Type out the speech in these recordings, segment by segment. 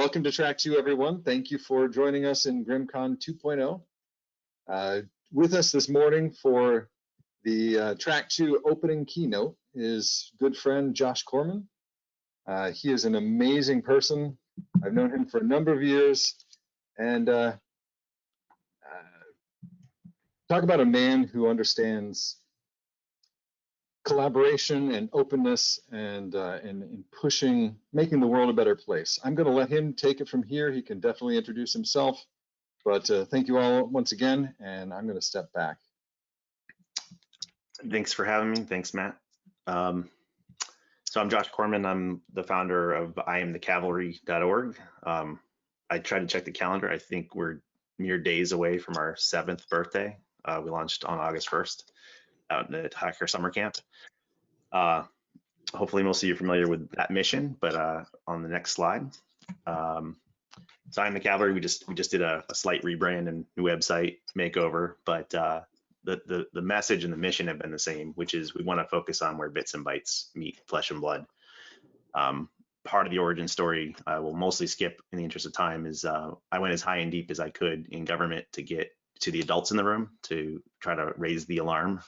welcome to Track 2, everyone. Thank you for joining us in GrimmCon 2.0. With us this morning for the Track 2 opening keynote is good friend Josh Corman. He is an amazing person. I've known him for a number of years, and talk about a man who understands collaboration and openness and pushing, making the world a better place. I'm going to let him take it from here. He can definitely introduce himself, but thank you all once again, and I'm going to step back. Thanks for having me. Thanks, Matt. So I'm Josh Corman. I'm the founder of IamTheCavalry.org. I tried to check the calendar. I think we're mere days away from our 7th birthday. We launched on August 1st. Out at Hacker Summer Camp. Hopefully most of you are familiar with that mission, but on the next slide. So I'm the Cavalry. We just did a slight rebrand and new website makeover, but the message and the mission have been the same, which is we want to focus on where bits and bytes meet flesh and blood. Part of the origin story I will mostly skip in the interest of time is I went as high and deep as I could in government to get to the adults in the room to try to raise the alarm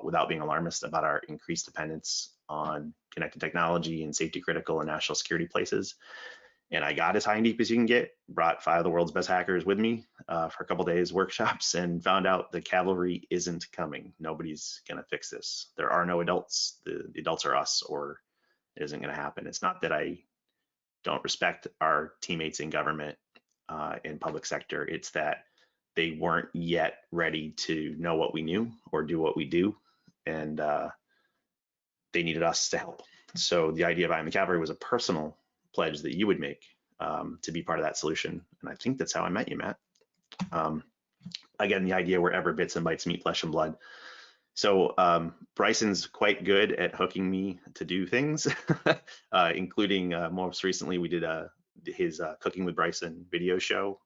without being alarmist about our increased dependence on connected technology and safety critical and national security places. And I got as high and deep as you can get, brought 5 of the world's best hackers with me for a couple days workshops, and found out the cavalry isn't coming. Nobody's gonna fix this. There are no adults. The adults are us, or it isn't gonna happen. It's not that I don't respect our teammates in government and public sector. It's that they weren't yet ready to know what we knew or do what we do, and they needed us to help. So the idea of I Am the Cavalry was a personal pledge that you would make to be part of that solution, and I think that's how I met you, Matt. Again, the idea wherever bits and bytes meet flesh and blood. So Bryson's quite good at hooking me to do things, including most recently we did his Cooking with Bryson video show.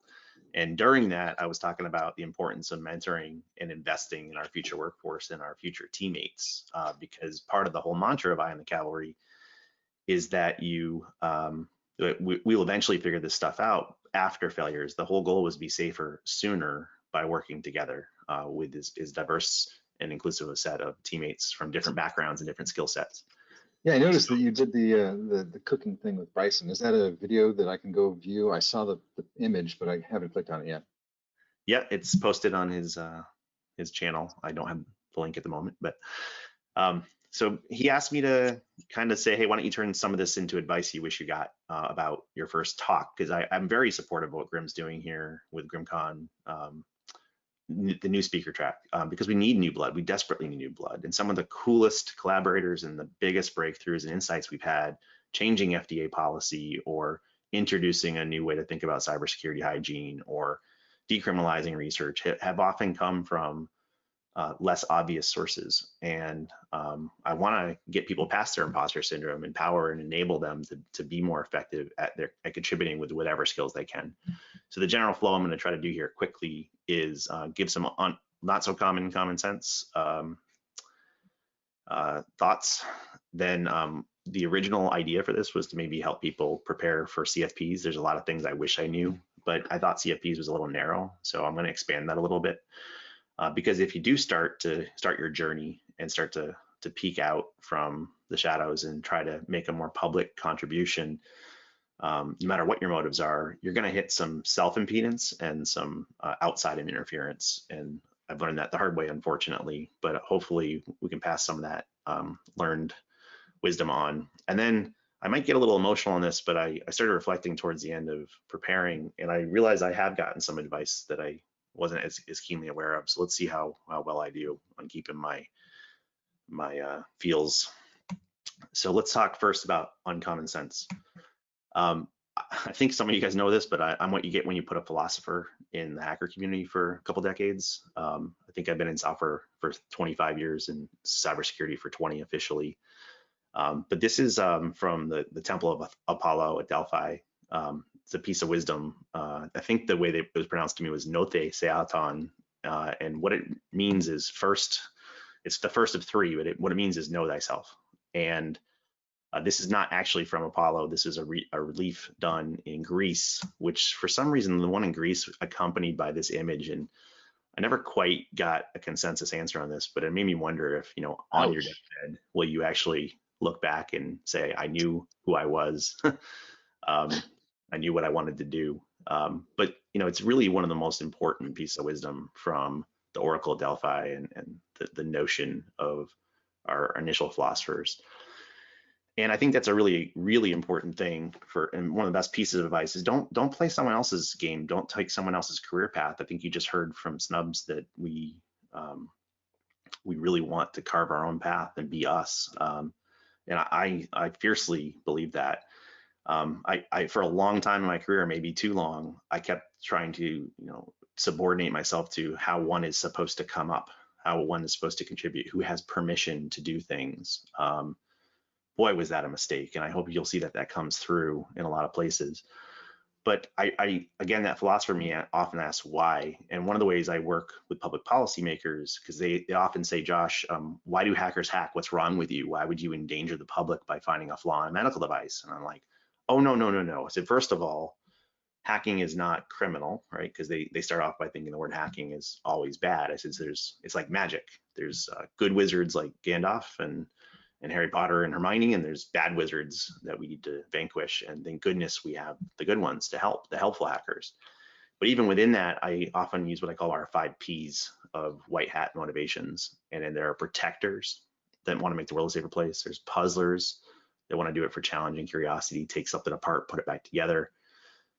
And during that, I was talking about the importance of mentoring and investing in our future workforce and our future teammates, because part of the whole mantra of I Am the Cavalry is that we'll eventually figure this stuff out after failures. The whole goal was to be safer sooner by working together with as diverse and inclusive a set of teammates from different backgrounds and different skill sets. Yeah, I noticed that you did the cooking thing with Bryson. Is that a video that I can go view? I saw the image, but I haven't clicked on it yet. Yeah, it's posted on his channel. I don't have the link at the moment, but so he asked me to kind of say, hey, why don't you turn some of this into advice you wish you got about your first talk? Because I'm very supportive of what Grimm's doing here with GrimmCon, the new speaker track, because we need new blood. We desperately need new blood. And some of the coolest collaborators and the biggest breakthroughs and insights we've had, changing FDA policy or introducing a new way to think about cybersecurity hygiene or decriminalizing research, have often come from less obvious sources. And I want to get people past their imposter syndrome, empower and enable them to be more effective at contributing with whatever skills they can. So the general flow I'm going to try to do here quickly is give some not so common sense thoughts. Then the original idea for this was to maybe help people prepare for CFPs. There's a lot of things I wish I knew, but I thought CFPs was a little narrow. So I'm going to expand that a little bit. Because if you do start your journey and start to peek out from the shadows and try to make a more public contribution, no matter what your motives are, you're going to hit some self-impedance and some outside interference. And I've learned that the hard way, unfortunately, but hopefully we can pass some of that learned wisdom on. And then I might get a little emotional on this, but I started reflecting towards the end of preparing, and I realized I have gotten some advice that I wasn't as keenly aware of. So let's see how well I do on keeping my feels. So let's talk first about uncommon sense. I think some of you guys know this, but I'm what you get when you put a philosopher in the hacker community for a couple decades. I think I've been in software for 25 years and cybersecurity for 20 officially. But this is from the Temple of Apollo at Delphi. It's a piece of wisdom. I think the way that it was pronounced to me was Note Seaton, and what it means is first. It's the first of 3, but what it means is know thyself. And This is not actually from Apollo. This is a relief done in Greece, which for some reason, the one in Greece accompanied by this image. And I never quite got a consensus answer on this, but it made me wonder if, on your Ouch. deathbed, will you actually look back and say, I knew who I was. I knew what I wanted to do. But, it's really one of the most important pieces of wisdom from the Oracle of Delphi and the notion of our initial philosophers. And I think that's a really, really important thing and one of the best pieces of advice is don't play someone else's game. Don't take someone else's career path. I think you just heard from Snubs that we really want to carve our own path and be us. And I fiercely believe that. I for a long time in my career, maybe too long, I kept trying to, subordinate myself to how one is supposed to come up, how one is supposed to contribute, who has permission to do things. Boy, was that a mistake. And I hope you'll see that comes through in a lot of places. But again, that philosopher me often asks why. And one of the ways I work with public policy makers, because they often say, Josh, why do hackers hack? What's wrong with you? Why would you endanger the public by finding a flaw in a medical device? And I'm like, oh, no. I said, first of all, hacking is not criminal, right? Because they start off by thinking the word hacking is always bad. I said, it's like magic. There's good wizards like Gandalf and Harry Potter and Hermione, and there's bad wizards that we need to vanquish. And thank goodness we have the good ones to help, the helpful hackers. But even within that, I often use what I call our 5 Ps of white hat motivations. And then there are protectors that want to make the world a safer place. There's puzzlers that want to do it for challenge and curiosity, take something apart, put it back together.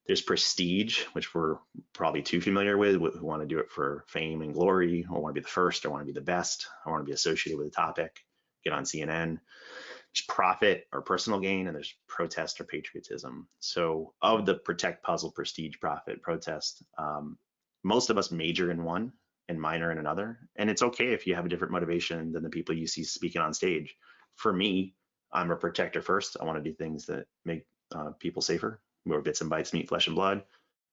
There's prestige, which we're probably too familiar with, who want to do it for fame and glory. I want to be the first. I want to be the best. I want to be associated with a topic, get on CNN. There's profit or personal gain, and there's protest or patriotism. So of the protect, puzzle, prestige, profit, protest, most of us major in one and minor in another. And it's okay if you have a different motivation than the people you see speaking on stage. For me, I'm a protector first. I want to do things that make people safer, more bits and bytes, meat, flesh and blood.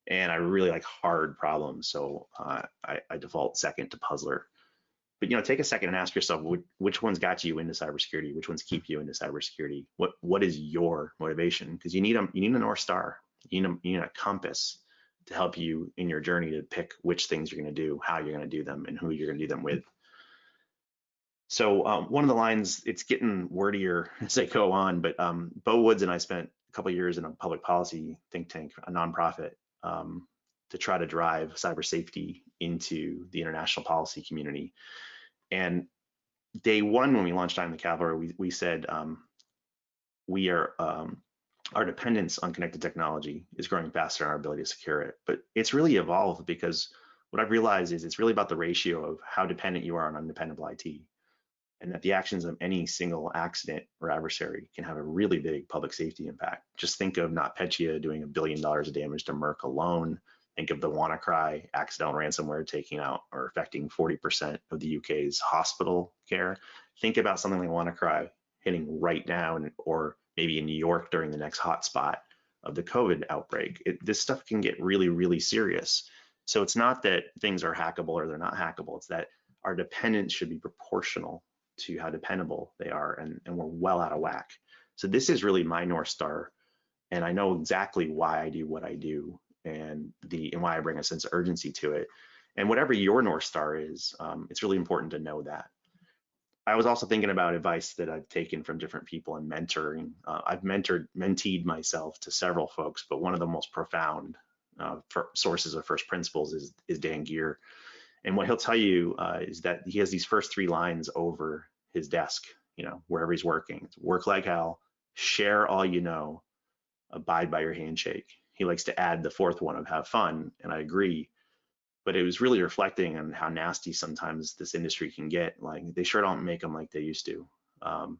And I really like hard problems. So I default second to puzzler. But take a second and ask yourself which ones got you into cybersecurity, which ones keep you into cybersecurity. What is your motivation? Because you need a North Star, you need a compass to help you in your journey to pick which things you're going to do, how you're going to do them, and who you're going to do them with. So one of the lines, it's getting wordier as I go on, but Bo Woods and I spent a couple of years in a public policy think tank, a nonprofit, to try to drive cyber safety into the international policy community. And day one, when we launched Time the Cavalry, we said we are our dependence on connected technology is growing faster than our ability to secure it. But it's really evolved because what I've realized is it's really about the ratio of how dependent you are on undependable IT, and that the actions of any single accident or adversary can have a really big public safety impact. Just think of NotPetya doing $1 billion of damage to Merck alone. Think of the WannaCry accidental ransomware taking out or affecting 40% of the UK's hospital care. Think about something like WannaCry hitting right now, or maybe in New York during the next hotspot of the COVID outbreak. This stuff can get really, really serious. So it's not that things are hackable or they're not hackable. It's that our dependence should be proportional to how dependable they are, and we're well out of whack. So this is really my North Star, and I know exactly why I do what I do, and why I bring a sense of urgency to it. And whatever your North Star is, it's really important to know that. I was also thinking about advice that I've taken from different people in mentoring. I've menteed myself to several folks, but one of the most profound sources of first principles is Dan Geer. And what he'll tell you is that he has these first 3 lines over his desk, wherever he's working. It's work like hell, share all you know, abide by your handshake. He likes to add the 4th one of have fun, and I agree. But it was really reflecting on how nasty sometimes this industry can get. Like, they sure don't make them like they used to. The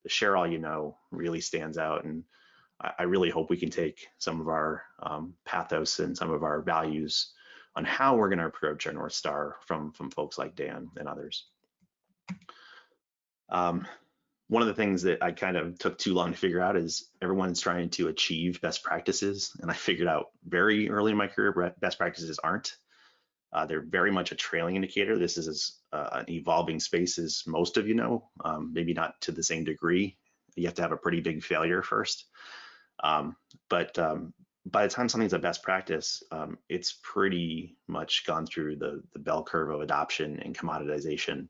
share all you know really stands out, and I really hope we can take some of our pathos and some of our values on how we're going to approach our North Star from folks like Dan and others. One of the things that I kind of took too long to figure out is everyone's trying to achieve best practices. And I figured out very early in my career, best practices aren't. They're very much a trailing indicator. This is an evolving space, as most of you know, maybe not to the same degree You have to have a pretty big failure first. But by the time something's a best practice, it's pretty much gone through the bell curve of adoption and commoditization.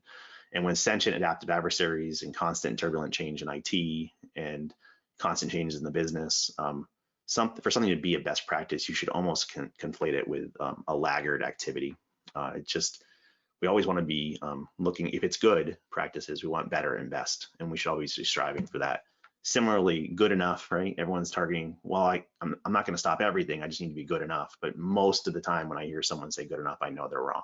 And when sentient adaptive adversaries and constant turbulent change in IT and constant changes in the business, for something to be a best practice, you should almost conflate it with a laggard activity. We always want to be looking, if it's good practices, we want better and best, and we should always be striving for that. Similarly, good enough, right? Everyone's targeting, well, I'm not going to stop everything, I just need to be good enough. But most of the time when I hear someone say good enough, I know they're wrong.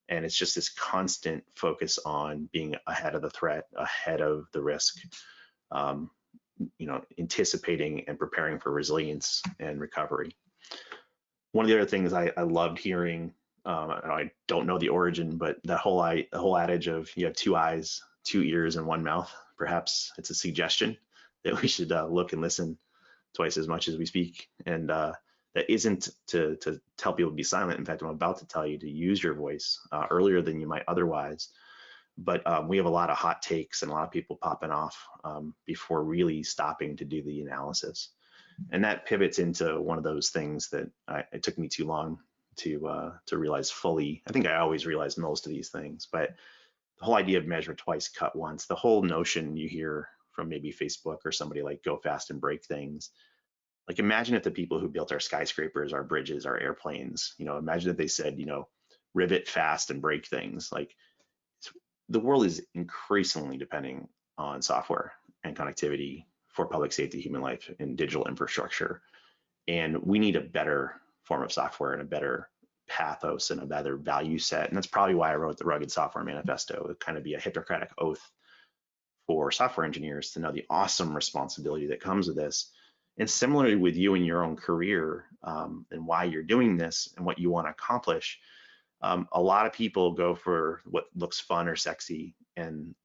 And it's just this constant focus on being ahead of the threat, ahead of the risk, anticipating and preparing for resilience and recovery. One of the other things I loved hearing, I don't know the origin, but the whole adage of you have 2 eyes, 2 ears, and 1 mouth. Perhaps it's a suggestion that we should look and listen twice as much as we speak. And that isn't to tell people to be silent. In fact, I'm about to tell you to use your voice earlier than you might otherwise. But we have a lot of hot takes and a lot of people popping off before really stopping to do the analysis. And that pivots into one of those things that it took me too long to realize fully. I think I always realized most of these things, but the whole idea of measure twice, cut once, the whole notion you hear from maybe Facebook or somebody like go fast and break things. Like imagine if the people who built our skyscrapers, our bridges, our airplanes, imagine if they said, rivet fast and break things. Like the world is increasingly depending on software and connectivity for public safety, human life, and digital infrastructure. And we need a better form of software and a better pathos and a better value set. And that's probably why I wrote the Rugged Software Manifesto. It would kind of be a Hippocratic oath for software engineers to know the awesome responsibility that comes with this. And similarly with you in your own career and why you're doing this and what you want to accomplish, a lot of people go for what looks fun or sexy, and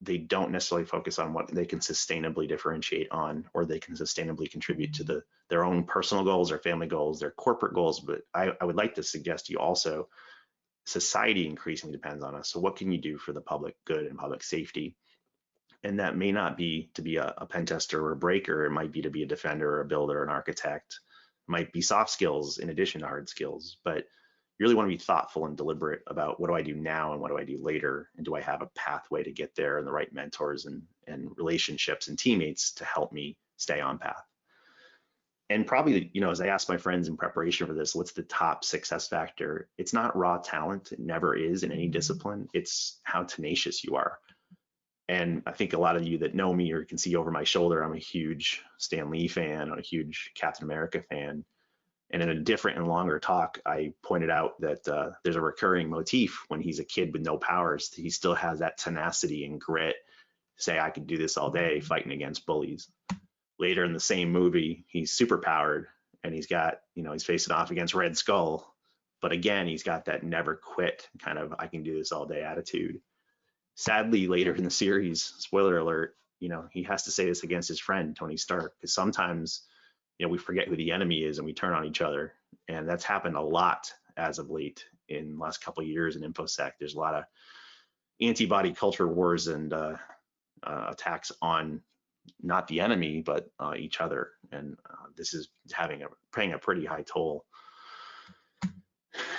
they don't necessarily focus on what they can sustainably differentiate on, or they can sustainably contribute to their own personal goals, their family goals, their corporate goals. But I would like to suggest to you also, society increasingly depends on us. So what can you do for the public good and public safety? And that may not be to be a pen tester or a breaker. It might be to be a defender or a builder, an architect. It might be soft skills in addition to hard skills. But you really want to be thoughtful and deliberate about what do I do now and what do I do later? And do I have a pathway to get there and the right mentors and relationships and teammates to help me stay on path? And probably, as I asked my friends in preparation for this, what's the top success factor? It's not raw talent. It never is in any discipline. It's how tenacious you are. And I think a lot of you that know me or can see over my shoulder, I'm a huge Stan Lee fan. I'm a huge Captain America fan. And in a different and longer talk, I pointed out that there's a recurring motif when he's a kid with no powers. He still has that tenacity and grit to say, I could do this all day fighting against bullies. Later in the same movie, he's super powered and he's got, he's facing off against Red Skull. But again, he's got that never quit kind of, I can do this all day attitude. Sadly, later in the series, spoiler alert, he has to say this against his friend, Tony Stark, because sometimes, we forget who the enemy is and we turn on each other. And that's happened a lot as of late in the last couple of years in InfoSec. There's a lot of antibody culture wars and attacks on not the enemy, but each other. And this is paying a pretty high toll.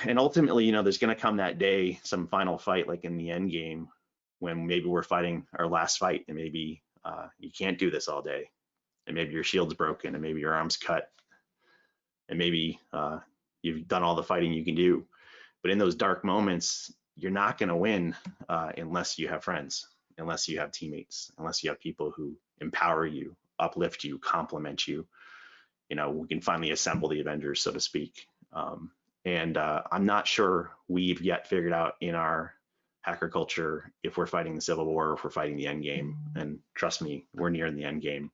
And ultimately, there's going to come that day, some final fight like in the end game, when maybe we're fighting our last fight and maybe you can't do this all day. And maybe your shield's broken and maybe your arm's cut and maybe you've done all the fighting you can do. But in those dark moments, you're not going to win unless you have friends, unless you have teammates, unless you have people who empower you, uplift you, compliment you. We can finally assemble the Avengers, so to speak. And I'm not sure we've yet figured out in our hacker culture if we're fighting the Civil War or if we're fighting the end game. And trust me, we're nearing the end game.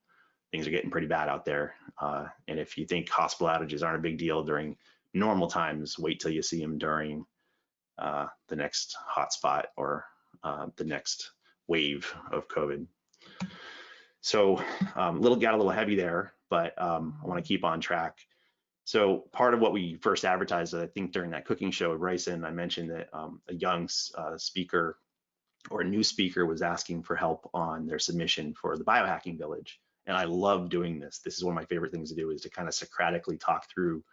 Things are getting pretty bad out there. And if you think hospital outages aren't a big deal during normal times, wait till you see them during the next hotspot or the next wave of COVID. So got a little heavy there, but I want to keep on track. So part of what we first advertised, I think during that cooking show with Bryson, I mentioned that a young speaker or a new speaker was asking for help on their submission for the biohacking village. And I love doing this. This is one of my favorite things to do, is to kind of Socratically talk through,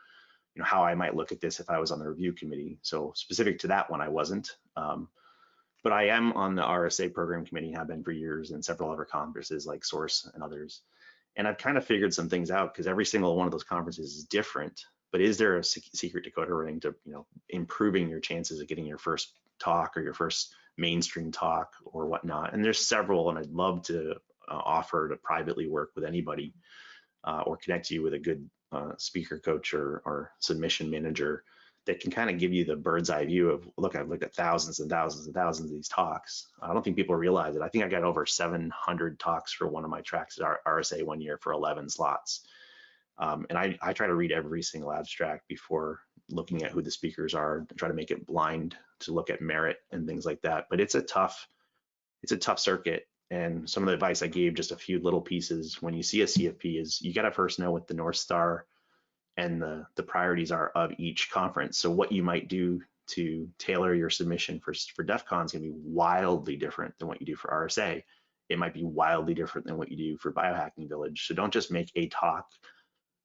how I might look at this if I was on the review committee. So specific to that one, I wasn't. But I am on the RSA program committee, have been for years, and several other conferences like Source and others. And I've kind of figured some things out, because every single one of those conferences is different. But is there a secret to code writing to, improving your chances of getting your first talk or your first mainstream talk or whatnot? And there's several, and I'd love to offer to privately work with anybody or connect you with a good speaker coach or submission manager that can kind of give you the bird's eye view of, look, I've looked at thousands and thousands and thousands of these talks. I don't think people realize it. I think I got over 700 talks for one of my tracks at RSA one year for 11 slots. And I try to read every single abstract before looking at who the speakers are, try to make it blind to look at merit and things like that. But it's a tough circuit. And some of the advice I gave, just a few little pieces, when you see a CFP, is you got to first know what the North Star and the priorities are of each conference. So what you might do to tailor your submission for DEF CON is going to be wildly different than what you do for RSA. It might be wildly different than what you do for Biohacking Village. So don't just make a talk.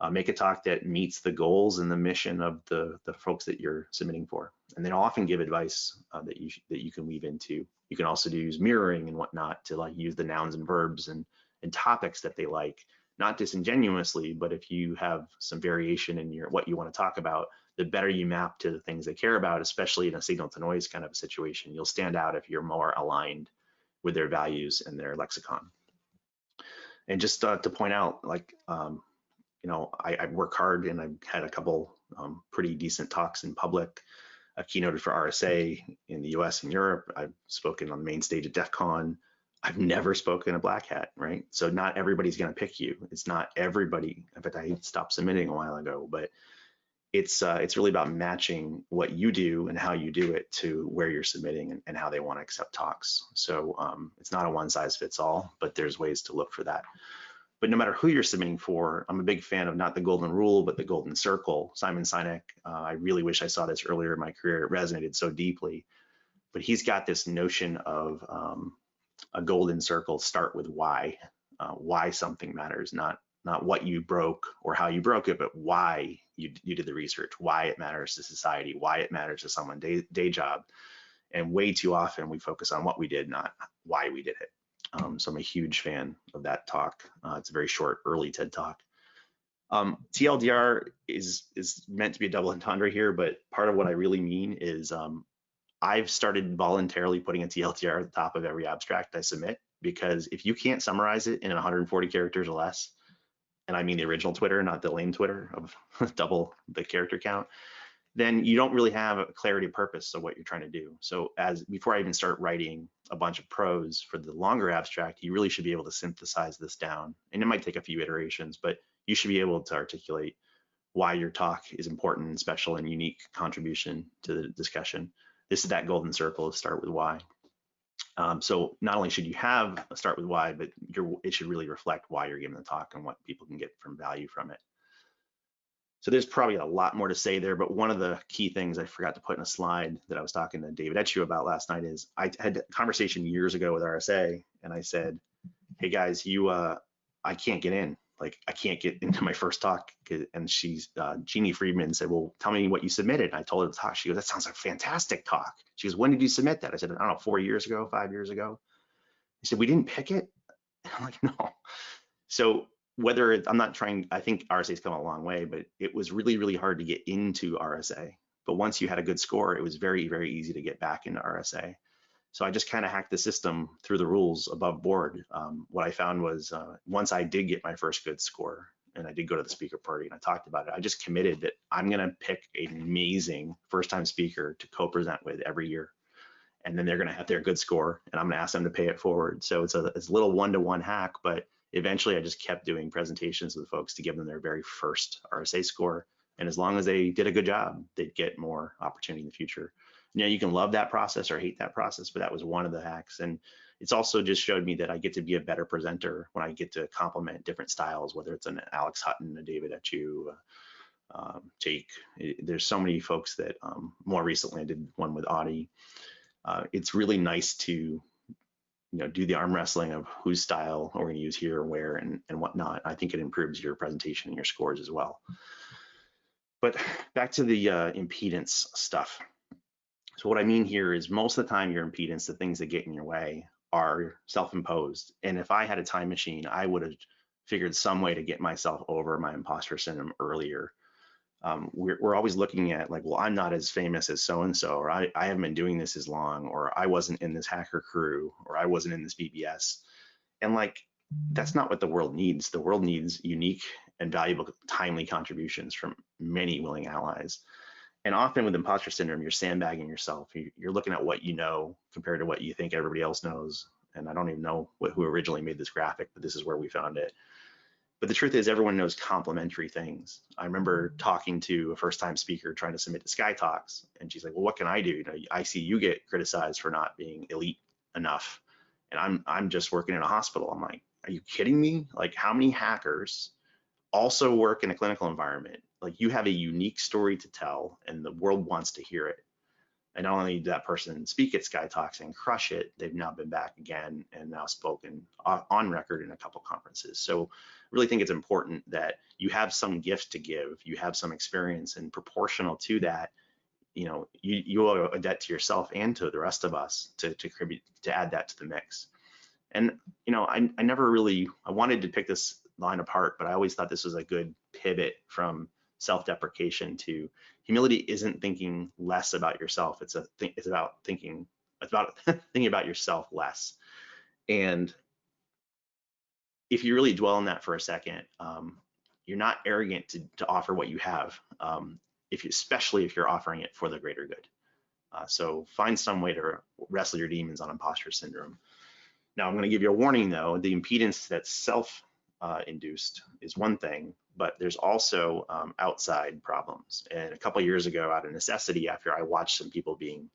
Make a talk that meets the goals and the mission of the folks that you're submitting for. And then I'll often give advice that you can weave into. You can also use mirroring and whatnot to like use the nouns and verbs and topics that they like, not disingenuously, but if you have some variation in what you want to talk about, the better you map to the things they care about, especially in a signal to noise kind of a situation. You'll stand out if you're more aligned with their values and their lexicon. And just to point out, like, I work hard, and I've had a couple pretty decent talks in public. I've keynoted for RSA in the US and Europe. I've spoken on the main stage at DEF CON. I've never spoken a black hat, right? So not everybody's going to pick you. It's not everybody. In fact, I stopped submitting a while ago, but it's really about matching what you do and how you do it to where you're submitting and how they want to accept talks. So it's not a one size fits all, but there's ways to look for that. But no matter who you're submitting for, I'm a big fan of not the golden rule, but the golden circle. Simon Sinek, I really wish I saw this earlier in my career. It resonated so deeply. But he's got this notion of a golden circle. Start with why something matters, not what you broke or how you broke it, but why you did the research, why it matters to society, why it matters to someone's day job. And way too often we focus on what we did, not why we did it. So I'm a huge fan of that talk. It's a very short, early TED talk. TLDR is meant to be a double entendre here, but part of what I really mean is I've started voluntarily putting a TLDR at the top of every abstract I submit, because if you can't summarize it in 140 characters or less, and I mean the original Twitter, not the lame Twitter of double the character count, then you don't really have a clarity of purpose of what you're trying to do. So before I even start writing a bunch of prose for the longer abstract, you really should be able to synthesize this down. And it might take a few iterations, but you should be able to articulate why your talk is important and special and unique contribution to the discussion. This is that golden circle to start with why. So not only should you have a start with why, but it should really reflect why you're giving the talk and what people can get from value from it. So there's probably a lot more to say there, but one of the key things I forgot to put in a slide that I was talking to David Etchew about last night is I had a conversation years ago with RSA, and I said, hey guys, I can't get in. Like, I can't get into my first talk. And Jeannie Friedman said, well, tell me what you submitted. And I told her the talk. She goes, that sounds like a fantastic talk. She goes, when did you submit that? I said, I don't know, 4 years ago, 5 years ago. He said, we didn't pick it? And I'm like, no. So I'm not trying, I think RSA's come a long way, but it was really, really hard to get into RSA. But once you had a good score, it was very, very easy to get back into RSA. So I just kind of hacked the system through the rules above board. What I found was once I did get my first good score, and I did go to the speaker party and I talked about it, I just committed that I'm going to pick an amazing first-time speaker to co-present with every year. And then they're going to have their good score, and I'm going to ask them to pay it forward. So it's a little one-to-one hack, but eventually I just kept doing presentations with folks to give them their very first RSA score. And as long as they did a good job, they'd get more opportunity in the future. You can love that process or hate that process, but that was one of the hacks. And it's also just showed me that I get to be a better presenter when I get to complement different styles, whether it's an Alex Hutton, a David Etchew, Jake. There's so many folks that more recently I did one with Audie. It's really nice to do the arm wrestling of whose style we're going to use here, where, and whatnot. I think it improves your presentation and your scores as well. But back to the impedance stuff. So what I mean here is most of the time your impedance, the things that get in your way, are self-imposed. And if I had a time machine, I would have figured some way to get myself over my imposter syndrome earlier. We're always looking at like, well, I'm not as famous as so-and-so, or I haven't been doing this as long, or I wasn't in this hacker crew, or I wasn't in this BBS. And like, that's not what the world needs. The world needs unique and valuable, timely contributions from many willing allies. And often with imposter syndrome, you're sandbagging yourself. You're looking at what you know compared to what you think everybody else knows. And I don't even know who originally made this graphic, but this is where we found it. But the truth is, everyone knows complementary things. I remember talking to a first-time speaker trying to submit to Sky Talks, and she's like, well, what can I do? I see you get criticized for not being elite enough, and I'm just working in a hospital. I'm like, are you kidding me? Like, how many hackers also work in a clinical environment? Like, you have a unique story to tell, and the world wants to hear it. And not only did that person speak at Sky Talks and crush it, they've now been back again and now spoken on record in a couple conferences. So I really think it's important that you have some gift to give, you have some experience, and proportional to that, you owe a debt to yourself and to the rest of us to add that to the mix. And I never really, I wanted to pick this line apart, but I always thought this was a good pivot from self-deprecation to humility. Isn't thinking less about yourself. It's about thinking about yourself less. And if you really dwell on that for a second, you're not arrogant to offer what you have, especially if you're offering it for the greater good. So find some way to wrestle your demons on imposter syndrome. Now, I'm going to give you a warning, though. The impedance that's self-induced is one thing, but there's also outside problems. And a couple of years ago, out of necessity, after I watched some people being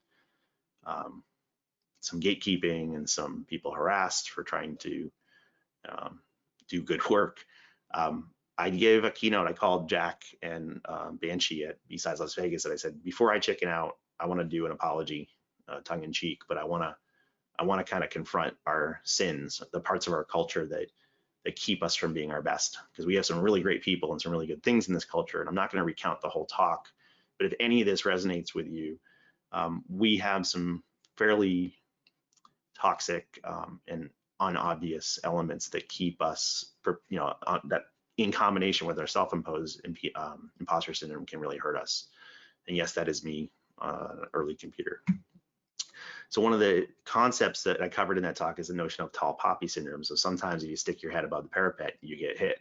some gatekeeping and some people harassed for trying to do good work, I gave a keynote. I called Jack and Banshee at B-Sides Las Vegas, and I said, before I chicken out, I want to do an apology, tongue in cheek, but I want to kind of confront our sins, the parts of our culture that keep us from being our best, because we have some really great people and some really good things in this culture. And I'm not going to recount the whole talk, but if any of this resonates with you, we have some fairly toxic and unobvious elements that keep us, that in combination with our self-imposed imposter syndrome can really hurt us. And yes, that is me, early computer. So one of the concepts that I covered in that talk is the notion of tall poppy syndrome. So sometimes if you stick your head above the parapet, you get hit.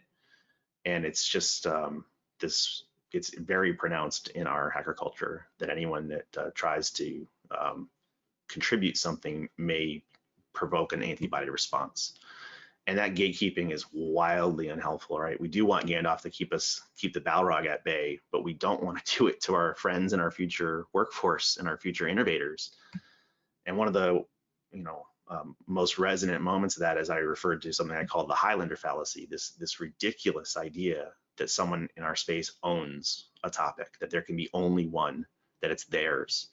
And it's just it's very pronounced in our hacker culture that anyone that tries to contribute something may provoke an antibody response. And that gatekeeping is wildly unhelpful, right? We do want Gandalf to keep the Balrog at bay, but we don't want to do it to our friends and our future workforce and our future innovators. And one of the most resonant moments of that is I referred to something I call the Highlander fallacy, this ridiculous idea that someone in our space owns a topic, that there can be only one, that it's theirs.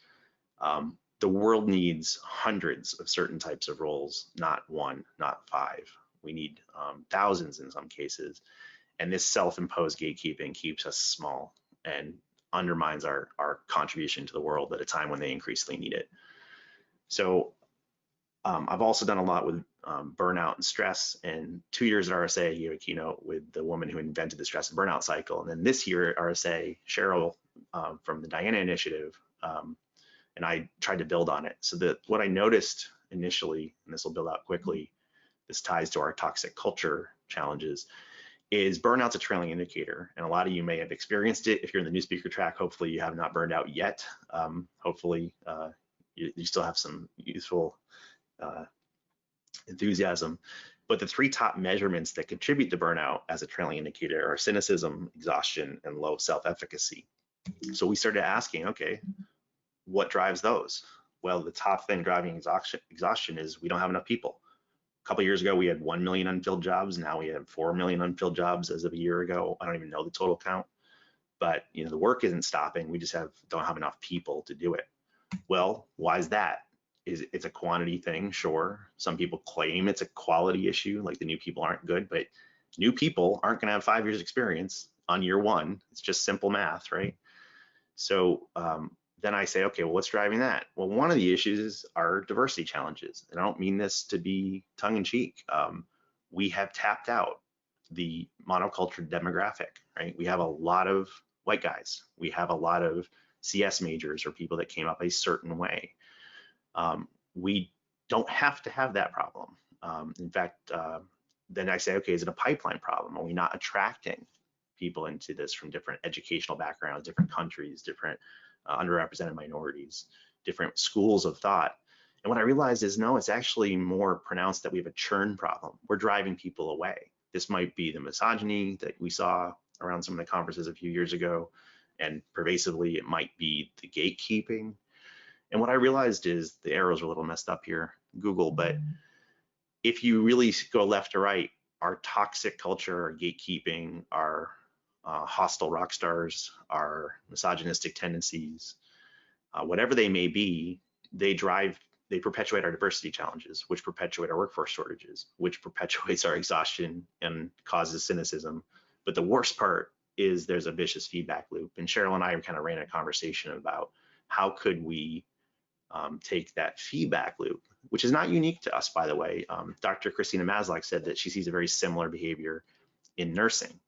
The world needs hundreds of certain types of roles, not one, not five. We need thousands in some cases. And this self-imposed gatekeeping keeps us small and undermines our contribution to the world at a time when they increasingly need it. So I've also done a lot with burnout and stress. And 2 years at RSA, I gave a keynote with the woman who invented the stress and burnout cycle. And then this year at RSA, Cheryl from the Diana Initiative, and I tried to build on it. So that what I noticed initially, and this will build out quickly, this ties to our toxic culture challenges, is burnout's a trailing indicator. And a lot of you may have experienced it. If you're in the new speaker track, hopefully you have not burned out yet. Hopefully you still have some useful enthusiasm. But the three top measurements that contribute to burnout as a trailing indicator are cynicism, exhaustion, and low self-efficacy. So we started asking, okay, what drives those? Well, the top thing driving exhaustion is we don't have enough people. A couple of years ago, we had 1 million unfilled jobs. Now we have 4 million unfilled jobs as of a year ago. I don't even know the total count, but the work isn't stopping. We just don't have enough people to do it. Well, why is that? it's a quantity thing, sure. Some people claim it's a quality issue, like the new people aren't good, but new people aren't going to have 5 years experience on year one. It's just simple math, right? So then I say, okay, well, what's driving that? Well, one of the issues are diversity challenges. And I don't mean this to be tongue in cheek. We have tapped out the monoculture demographic, right? We have a lot of white guys. We have a lot of CS majors or people that came up a certain way. We don't have to have that problem. In fact, then I say, okay, is it a pipeline problem? Are we not attracting people into this from different educational backgrounds, different countries, different underrepresented minorities, different schools of thought? And what I realized is, no, it's actually more pronounced that we have a churn problem. We're driving people away. This might be the misogyny that we saw around some of the conferences a few years ago, and pervasively, it might be the gatekeeping. And what I realized is, the arrows are a little messed up here, Google, but if you really go left to right, our toxic culture, our gatekeeping, our hostile rock stars, our misogynistic tendencies, whatever they may be, they perpetuate our diversity challenges, which perpetuate our workforce shortages, which perpetuates our exhaustion and causes cynicism. But the worst part is there's a vicious feedback loop. And Cheryl and I kind of ran a conversation about how could we take that feedback loop, which is not unique to us, by the way. Dr. Christina Maslach said that she sees a very similar behavior in nursing.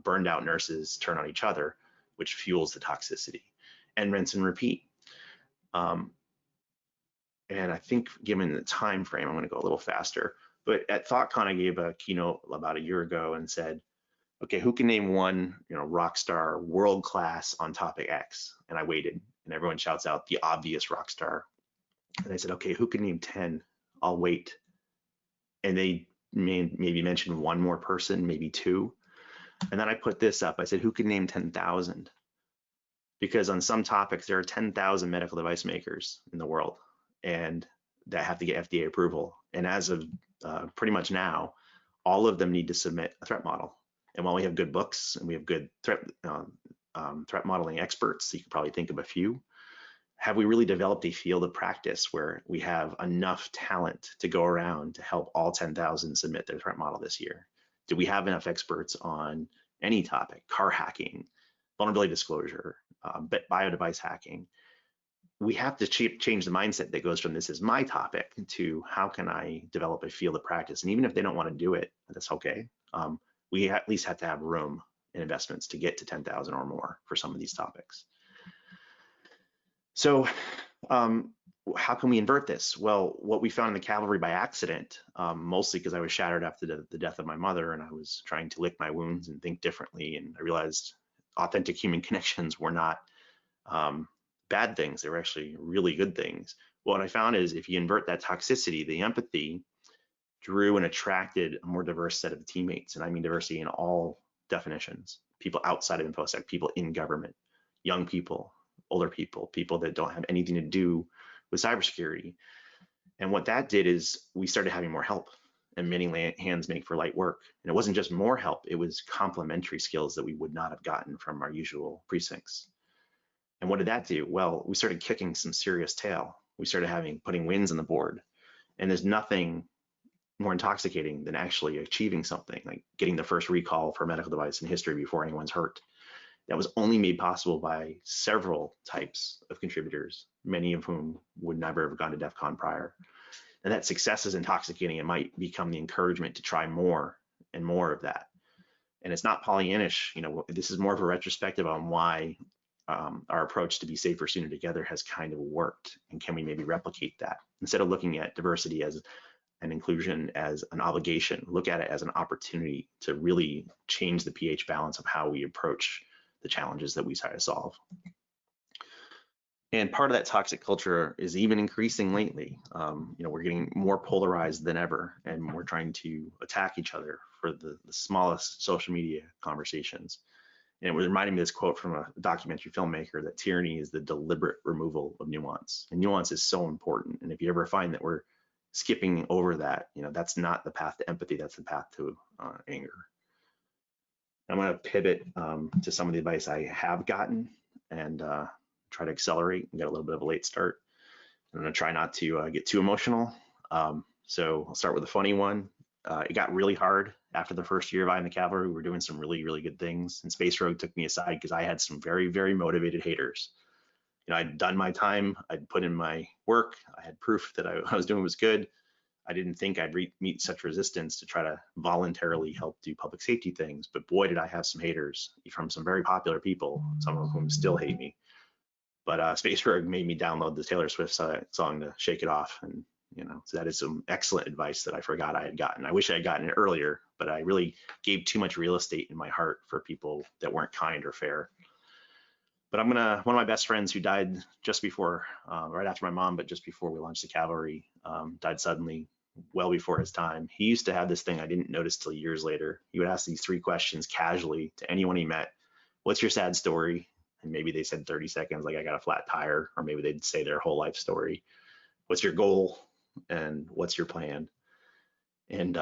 Burned out nurses turn on each other, which fuels the toxicity, and rinse and repeat. And I think given the time frame, I'm going to go a little faster. But at ThoughtCon, I gave a keynote about a year ago and said, okay, who can name one, rock star, world class on topic X? And I waited, and everyone shouts out the obvious rock star. And I said, okay, who can name 10? I'll wait. And they maybe mentioned one more person, maybe two. And then I put this up. I said, who can name 10,000? Because on some topics, there are 10,000 medical device makers in the world, and that have to get FDA approval. And as of pretty much now, all of them need to submit a threat model. And while we have good books and we have good threat modeling experts, so you can probably think of a few, have we really developed a field of practice where we have enough talent to go around to help all 10,000 submit their threat model this year? Do we have enough experts on any topic, car hacking, vulnerability disclosure, bio-device hacking? We have to change the mindset that goes from this is my topic to how can I develop a field of practice? And even if they don't want to do it, that's okay. We at least have to have room and investments to get to 10,000 or more for some of these topics. So how can we invert this? Well, what we found in the cavalry by accident, mostly because I was shattered after the death of my mother, and I was trying to lick my wounds and think differently, and I realized authentic human connections were not bad things. They were actually really good things. What I found is if you invert that toxicity, the empathy drew and attracted a more diverse set of teammates. And I mean diversity in all definitions, people outside of InfoSec, people in government, young people, older people, people that don't have anything to do with cybersecurity. And what that did is we started having more help, and many hands make for light work. And it wasn't just more help, it was complementary skills that we would not have gotten from our usual precincts. And what did that do? Well, we started kicking some serious tail. We started putting wins on the board. And there's nothing more intoxicating than actually achieving something, like getting the first recall for a medical device in history before anyone's hurt. That was only made possible by several types of contributors, many of whom would never have gone to DEF CON prior. And that success is intoxicating. It might become the encouragement to try more and more of that. And it's not Pollyannish, this is more of a retrospective on why our approach to be safer sooner together has kind of worked. And can we maybe replicate that? Instead of looking at diversity as and inclusion as an obligation, look at it as an opportunity to really change the pH balance of how we approach the challenges that we try to solve. And part of that toxic culture is even increasing lately. We're getting more polarized than ever, and we're trying to attack each other for the smallest social media conversations. And it was reminding me of this quote from a documentary filmmaker that tyranny is the deliberate removal of nuance. And nuance is so important. And if you ever find that we're skipping over that, that's not the path to empathy, that's the path to anger. I'm going to pivot to some of the advice I have gotten and try to accelerate. We got a little bit of a late start. I'm gonna try not to get too emotional. So I'll start with a funny one. It got really hard after the first year of I in the Cavalry. We were doing some really, really good things, and Space Rogue took me aside because I had some very, very motivated haters. You know, I'd done my time, I'd put in my work, I had proof that I was doing was good. I didn't think I'd meet such resistance to try to voluntarily help do public safety things, but boy, did I have some haters from some very popular people, some of whom still hate me. But Space Rogue made me download the Taylor Swift song to shake it off, and you know, so that is some excellent advice that I forgot I had gotten. I wish I had gotten it earlier, but I really gave too much real estate in my heart for people that weren't kind or fair. But one of my best friends who died just before, right after my mom, but just before we launched the Cavalry, died suddenly, well before his time. He used to have this thing I didn't notice till years later. He would ask these 3 questions casually to anyone he met. What's your sad story? And maybe they said 30 seconds, like I got a flat tire, or maybe they'd say their whole life story. What's your goal? And what's your plan? And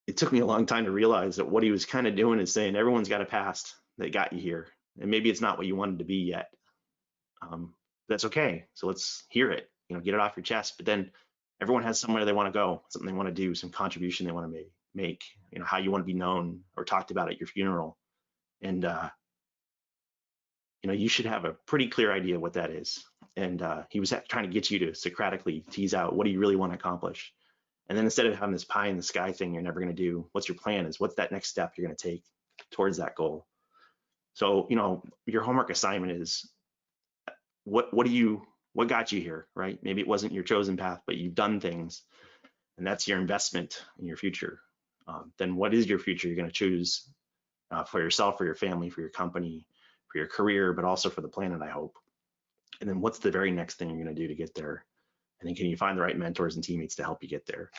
it took me a long time to realize that what he was kind of doing is saying, everyone's got a past that got you here. And maybe it's not what you wanted to be yet. That's okay. So let's hear it, you know, get it off your chest. But then everyone has somewhere they want to go, something they want to do, some contribution they want to make, you know, how you want to be known or talked about at your funeral. And, you know, you should have a pretty clear idea what that is. And he was trying to get you to Socratically tease out, what do you really want to accomplish? And then instead of having this pie in the sky thing you're never going to do, what's your plan is, what's that next step you're going to take towards that goal? So, you know, your homework assignment is, what got you here, right? Maybe it wasn't your chosen path, but you've done things, and that's your investment in your future. Then what is your future you're going to choose for yourself, for your family, for your company, for your career, but also for the planet, I hope. And then what's the very next thing you're going to do to get there? And then can you find the right mentors and teammates to help you get there?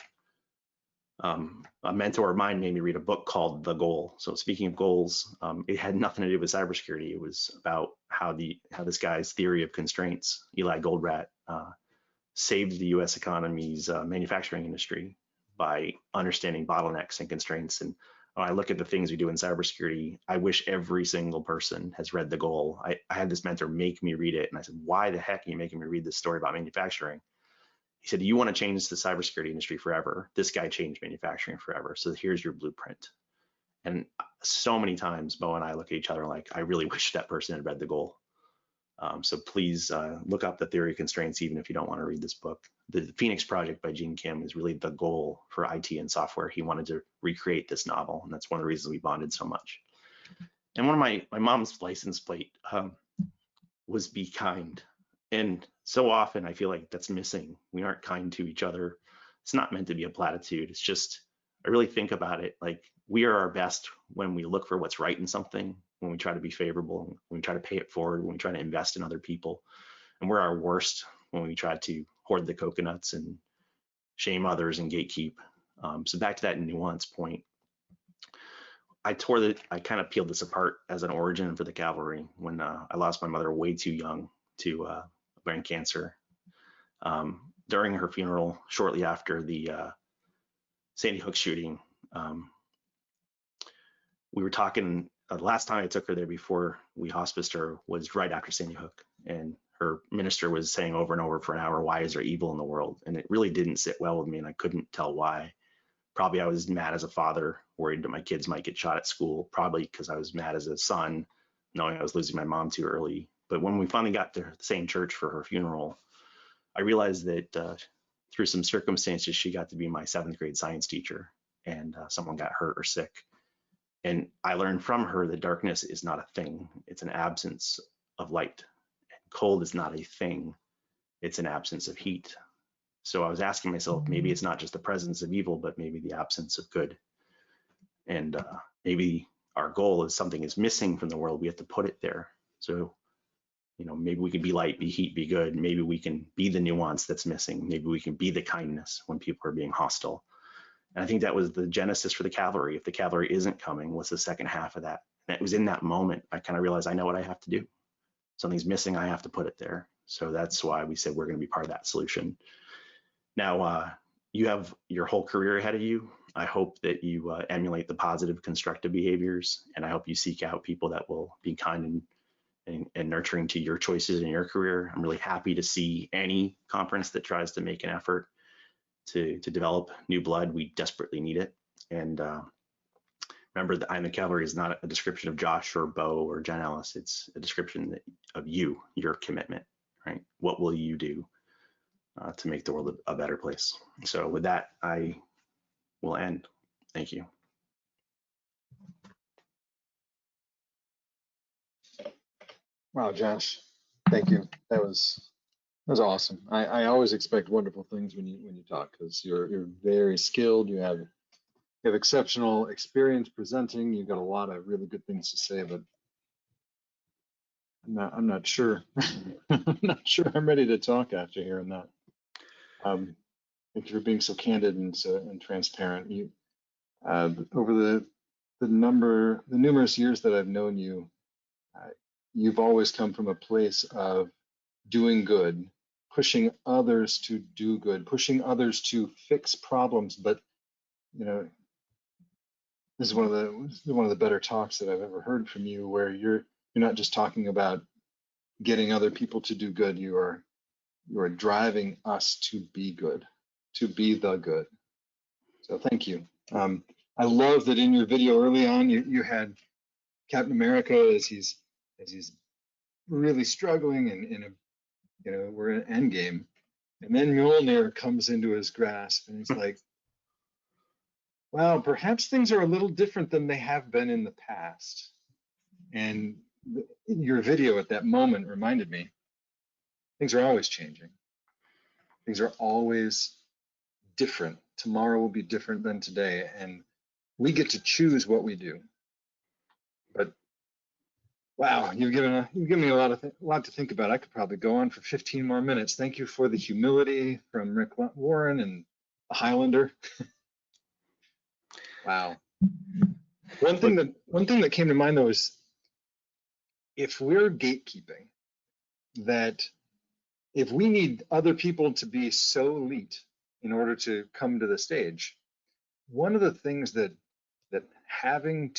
A mentor of mine made me read a book called The Goal. So speaking of goals, it had nothing to do with cybersecurity. It was about how this guy's theory of constraints, Eli Goldratt, saved the U.S. economy's manufacturing industry by understanding bottlenecks and constraints. And when I look at the things we do in cybersecurity, I wish every single person has read The Goal. I had this mentor make me read it, and I said, why the heck are you making me read this story about manufacturing? He said, you want to change the cybersecurity industry forever. This guy changed manufacturing forever. So here's your blueprint. And so many times, Bo and I look at each other like, I really wish that person had read The Goal. So please look up the theory of constraints, even if you don't want to read this book. The Phoenix Project by Gene Kim is really the goal for IT and software. He wanted to recreate this novel, and that's one of the reasons we bonded so much. And one of my mom's license plate was be kind. And so often I feel like that's missing. We aren't kind to each other. It's not meant to be a platitude. It's just, I really think about it like we are our best when we look for what's right in something, when we try to be favorable, when we try to pay it forward, when we try to invest in other people. And we're our worst when we try to hoard the coconuts and shame others and gatekeep. So back to that nuance point, I kind of peeled this apart as an origin for the Cavalry when I lost my mother way too young to brain cancer. During her funeral, shortly after the Sandy Hook shooting, we were talking, the last time I took her there before we hospiced her was right after Sandy Hook. And her minister was saying over and over for an hour, why is there evil in the world? And it really didn't sit well with me, and I couldn't tell why. Probably I was mad as a father, worried that my kids might get shot at school, probably because I was mad as a son, knowing I was losing my mom too early. But when we finally got to the same church for her funeral, I realized that through some circumstances, she got to be my 7th grade science teacher, and someone got hurt or sick. And I learned from her that darkness is not a thing. It's an absence of light. Cold is not a thing. It's an absence of heat. So I was asking myself, maybe it's not just the presence of evil, but maybe the absence of good. And maybe our goal is something is missing from the world. We have to put it there. So, you know, maybe we can be light, be heat, be good. Maybe we can be the nuance that's missing. Maybe we can be the kindness when people are being hostile. And I think that was the genesis for the Cavalry. If the Cavalry isn't coming, what's the second half of that? And it was in that moment I kind of realized I know what I have to do. Something's missing, I have to put it there. So that's why we said we're going to be part of that solution. Now, you have your whole career ahead of you. I hope that you emulate the positive, constructive behaviors, and I hope you seek out people that will be kind and nurturing to your choices in your career. I'm really happy to see any conference that tries to make an effort to develop new blood. We desperately need it. And remember that I'm the Cavalry is not a description of Josh or Bo or Jen Ellis. It's a description of you, your commitment, right? What will you do to make the world a better place? So with that, I will end. Thank you. Wow, Josh, thank you. That was awesome. I always expect wonderful things when you talk, because you're very skilled. You have exceptional experience presenting. You've got a lot of really good things to say, but I'm not sure. I'm not sure I'm ready to talk after hearing that. Thank you for being so candid and transparent. You over the numerous years that I've known you, you've always come from a place of doing good, pushing others to do good, pushing others to fix problems. But you know, this is one of the better talks that I've ever heard from you, where you're not just talking about getting other people to do good. You are driving us to be good, to be the good. So thank you. I love that in your video early on, you had Captain America as he's really struggling, and we're in Endgame, and then Mjolnir comes into his grasp, and he's like, well, perhaps things are a little different than they have been in the past. And your video at that moment reminded me, things are always changing. Things are always different. Tomorrow will be different than today, and we get to choose what we do. But wow, you've given me a lot to think about. I could probably go on for 15 more minutes. Thank you for the humility from Rick Warren and the Highlander. Wow. One thing that came to mind though is, if we're gatekeeping, that if we need other people to be so elite in order to come to the stage, one of the things that having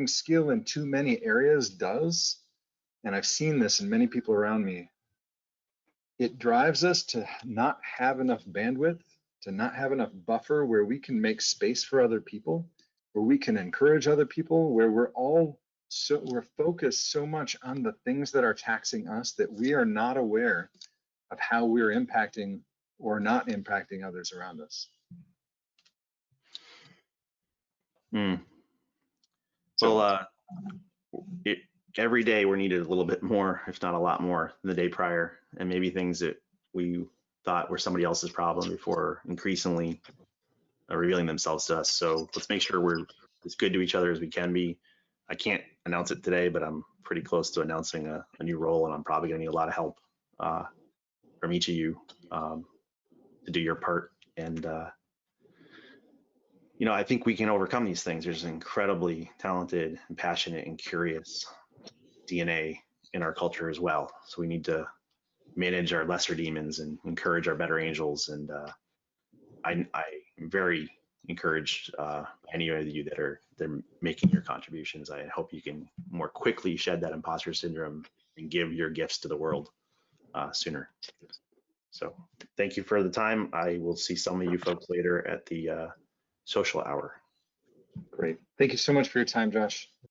skill in too many areas does, and I've seen this in many people around me, it drives us to not have enough bandwidth, to not have enough buffer where we can make space for other people, where we can encourage other people, where we're focused so much on the things that are taxing us that we are not aware of how we're impacting or not impacting others around us. Well, every day we're needed a little bit more, if not a lot more, than the day prior, and maybe things that we thought were somebody else's problem before increasingly revealing themselves to us. So let's make sure we're as good to each other as we can be. I can't announce it today, but I'm pretty close to announcing a new role, and I'm probably going to need a lot of help from each of you to do your part. And I think we can overcome these things. There's an incredibly talented and passionate and curious DNA in our culture as well. So we need to manage our lesser demons and encourage our better angels. And I'm very encouraged by any of you that are making your contributions. I hope you can more quickly shed that imposter syndrome and give your gifts to the world sooner. So thank you for the time. I will see some of you folks later at the social hour. Great. Thank you so much for your time, Josh.